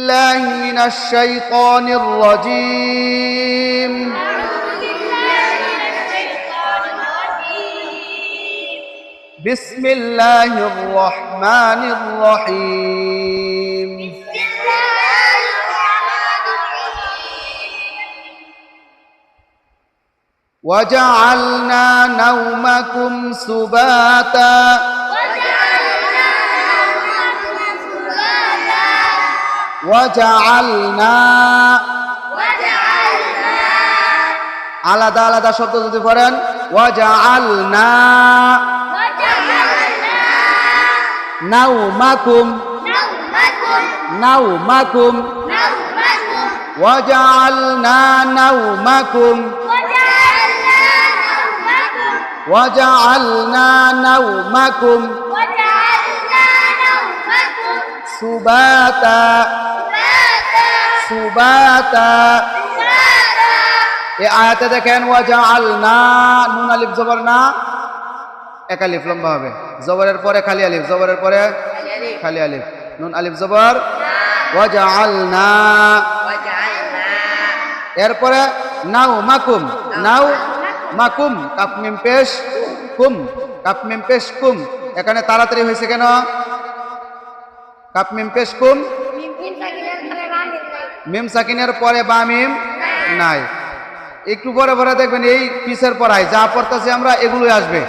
بالله من الشيطان الرجيم بسم الله الرحمن الرحيم وجعلنا نومكم سباتا আলাদা আলাদা শব্দ যদি পড়েন ওয়াজআলনা নাওমাকুম ওয়াজআলনা নাওমাকুম সুবাতা এই আয়াতে দেখেন ওয়াজআলনা নুন আলিফ জবর না এক আলিফ লম্বা হবে জবরের পরে খালি আলিফ জবরের পরে খালি আলিফ নুন আলিফ জবর ওয়াজআলনা এরপরে নাওমাকুম কাফ মিম পেশ কুম এখানে তাড়াতাড়ি হয়েছে কেন কাফ মিম পেশ কুম মিম সাকিনের পরে বা মিম নাই একটু পরে পরে দেখবেন এই পিসের পড়ায় যা পড়তেছি আমরা এগুলোই আসবে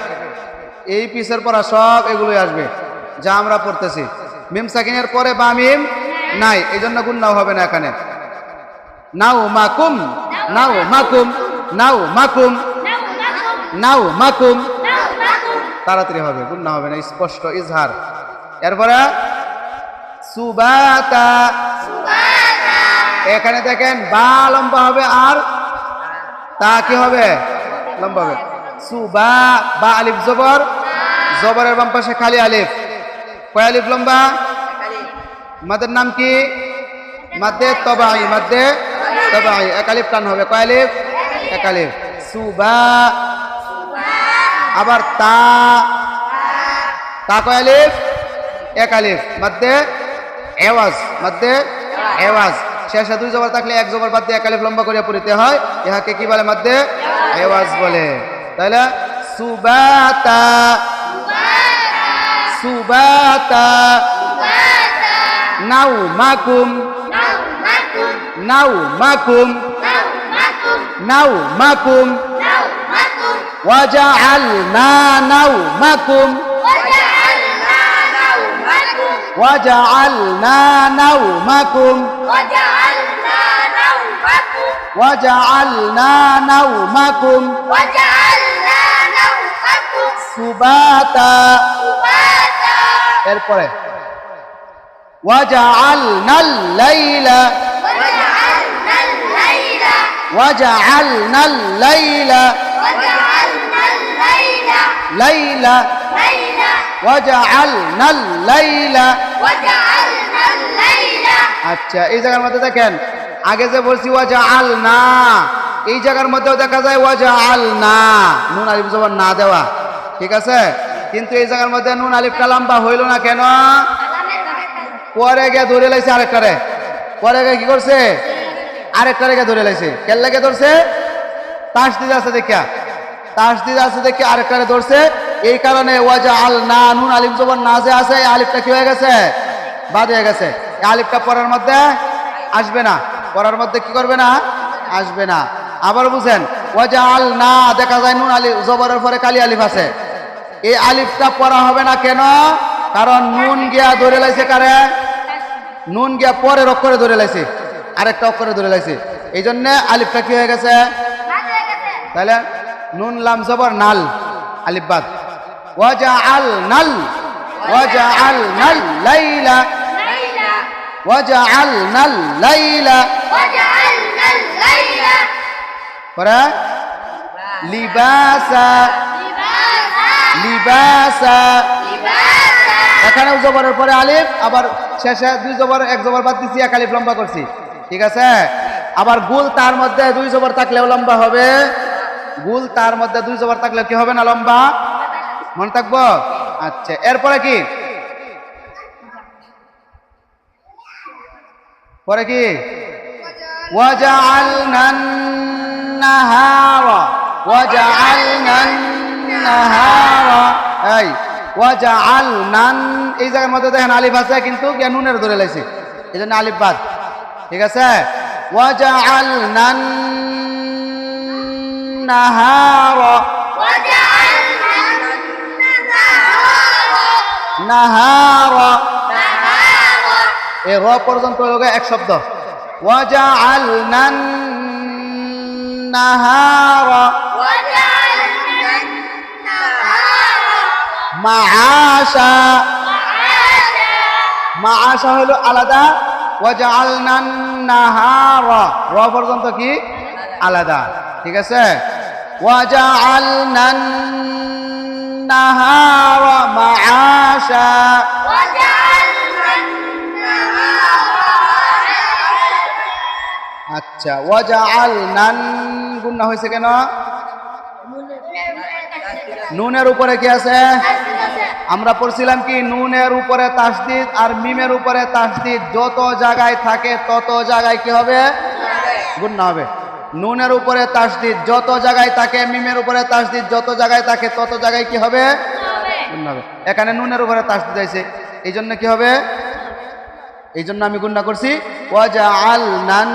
এই পিসের পড়া সব এগুলোই আসবে যা আমরা পড়তেছি মিম সাকিনের পরে বা মিম নাই এই জন্য গুণনাও হবে না এখানে নাওমাকুম তাড়াতাড়ি হবে গুণনা হবে না স্পষ্ট ইজহার এরপরে সুবাতা এখানে দেখেন বা লম্বা হবে আর তা কি হবে লম্বা হবে সুবা বা আলিফ জবর জবরের বাম পাশে খালি আলিফ কয় আলিফ লম্বা মাদের নাম কি মাদ্দে তবাই এক আলিফ টান হবে কয় আলিফ এক আলিফ সুবা আবার তা কয় আলিফ এক আলিফ মাদ্দে এওয়াজ শেষে দুই জবর থাকলে এক জবর বাদ দিয়ে এক আলিফ লম্বা করে পড়তে হয় ইহাকে কি বলে মাদ্দে এওয়াজ বলে তাহলে সুবাতা নাওমাকুম ওয়াজআলনা নাওমাকুম সুবাতা এরপরে ওয়াজআলনাল লাইলা আচ্ছা এই জায়গার মধ্যে দেখেন আগে যে বলছি ওয়াজআলনা এই জায়গার মধ্যেও দেখা যায় ওয়াজআলনা নুন আলিফ জবর না দেওয়া ঠিক আছে কিন্তু এই জায়গার মধ্যে নুন আলিফটা লম্বা হইল না কেন পরে গিয়ে ধরে লাইছে আরেকটারে পরে গিয়ে কি করছে আরেকটারে গিয়ে ধরে লাইছে কেন লাগে ধরছে তাসদিদ আছে দেখে আরেকটারে ধরছে এই কারণে ওয়াজআলনা নুন আলিফ জবর না যে আছে এই আলিফটা কি হয়ে গেছে বাদ হয়ে গেছে এই আলিফটা পড়ার মধ্যে আসবে না পড়ার মধ্যে কি করবে না আসবে না আবার বুঝেন ওয়াজআলনা দেখা যায় নুন আলিফ জবরের পরে কালি আলিফ আছে এই আলিফটা পড়া হবে না কেন কারণ নুন গিয়া ধরে লাইছে কারে নুন গিয়া পরের অক্ষরে ধরে লাইছে আরেকটা অক্ষরে ধরে লাইছে এই জন্য আলিফটা কি হয়ে গেছে তাহলে নুন লাম জবর নাল আলিফ বাদ ওয়াজআলনাল লাইলা পরে লিবাসা এখানেও জবরের পরে আলিফ আবার শেষে দুই জবর এক জবর বাদ দিচ্ছি এক আলিফ লম্বা করছি ঠিক আছে আবার গুল তার মধ্যে দুই জবর থাকলেও লম্বা হবে গুল তার মধ্যে দুই জবর থাকলে কি হবে না লম্বা মনে থাকবো আচ্ছা এরপরে কি পরে কি ওয়াজআলনান নাহারা ওয়াজআলনান নাহারা এই ওয়াজআলনান এই জায়গার মধ্যে দেখেন আলিফ আছে কিন্তু নুনের ধরে লাইছে এজন্য আলিফ বাদ ঠিক আছে ওয়াজআলনান নাহারা নাহারা এই র পর্যন্ত হলো এক শব্দ ওয়াজআলনান নাহারা মাআশা মাআশা হলো আলাদা ওয়াজআলনান নাহারা র পর্যন্ত কি আলাদা ঠিক আছে ওয়াজআলনান নাহারা মাআশা আচ্ছা ওয়াজআলনান গুণনা হয়েছে কেন নুনের উপরে কি আছে আমরা পড়ছিলাম কি নুনের উপরে তাসদিদ আর মিমের উপরে তাসদিদ যত জায়গায় থাকে তত জায়গায় কি হবে গুণনা হবে নুনের উপরে তাসদিদ যত জায়গায় থাকে মিমের উপরে তাসদিদ যত জায়গায় থাকে তত জায়গায় কি হবে গুণনা হবে এখানে নুনের উপরে তাসদিদ আছে এই জন্য কি হবে এই জন্য আমি গুণনা করছি ওয়াজআলনান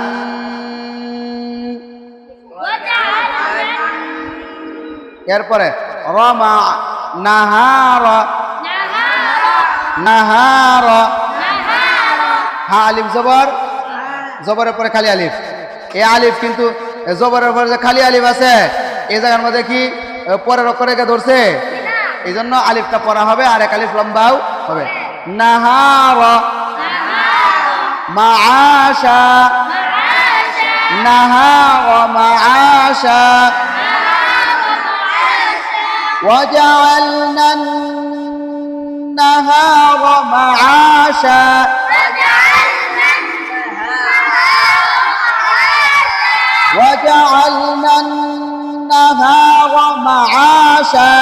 এরপরে রমা নাহারা নাহারা হা আলিফ জবর জবরের পরে খালি আলিফ এই আলিফ কিন্তু জবরের পরে যে খালি আলিফ আছে এই জায়গার মধ্যে কি পরের অক্ষরে ধরছে এই জন্য আলিফটা পড়া হবে আর এক আলিফ লম্বাও হবে নাহারা মাআশা নাহারা মাআশা وجعلنا النهار معاشا وجعلنا النهار معاشا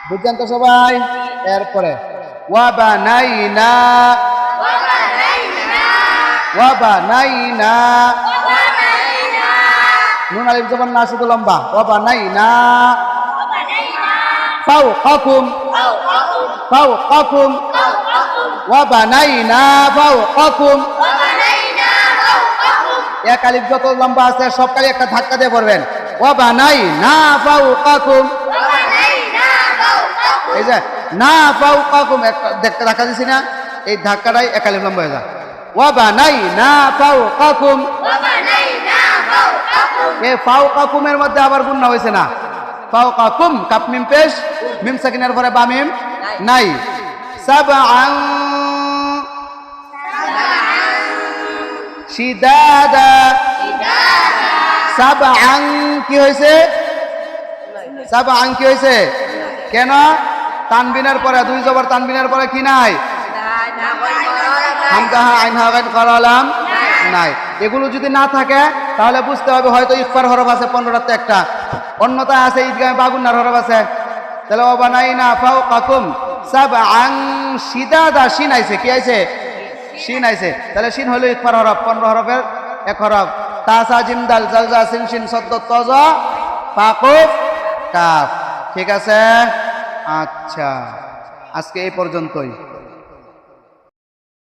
বুঝছেন তো সবাই এরপরে ওয়াবানাইনা ওয়াবানাইনা নুন আলিফ জবর না শুধু লম্বা ওয়াবানাইনা ফাওকাকুম ফাওকাকুম ওয়াবানাইনা ফাওকাকুম এক আলিফ যত লম্বা আছে সব কালি একটা ধাক্কা দিয়ে পড়বেন ওয়াবানাইনা ফাওকাকুম এই যে না ফাওকাকুম একটা ধাক্কা দিছি না এই ধাক্কাটাই এক আলিফ লম্বা হয়ে যায় ওয়াবানাইনা ফাওকাকুম এই ফাওকাকুমের মধ্যে আবার গুণনা হয়েছে না ফাওকাকুম কাপ মিম পেশ মিম সাকিনের পরে বা মিম নাই সাবআন শিদাদা সাবআন কি হয়েছে সাবআন কি হয়েছে কেন তানবিনের পরে দুই জবর তানবিনের পরে কি নাই হামজা আইন হাগান করালাম নাই এগুলো যদি না থাকে তাহলে বুঝতে হবে হয়তো ইফার হরফ আছে 15টাতে একটা অন্যথায় আছে ঈদগাহে বাগুন্নার হরফ আছে তাহলে ওয়াবানাইনা ফাওকাকুম সাবআন শিদাদা শিন আইছে কি আইছে শিন আইছে তাহলে শিন হলো ইফার হরফ 15 হরফের এক হরফ তা সা জিম দাল জাল জা সিন শিন সদ্দ তজা ফাকুফ কাফ ঠিক আছে আচ্ছা আজকে এই পর্যন্তই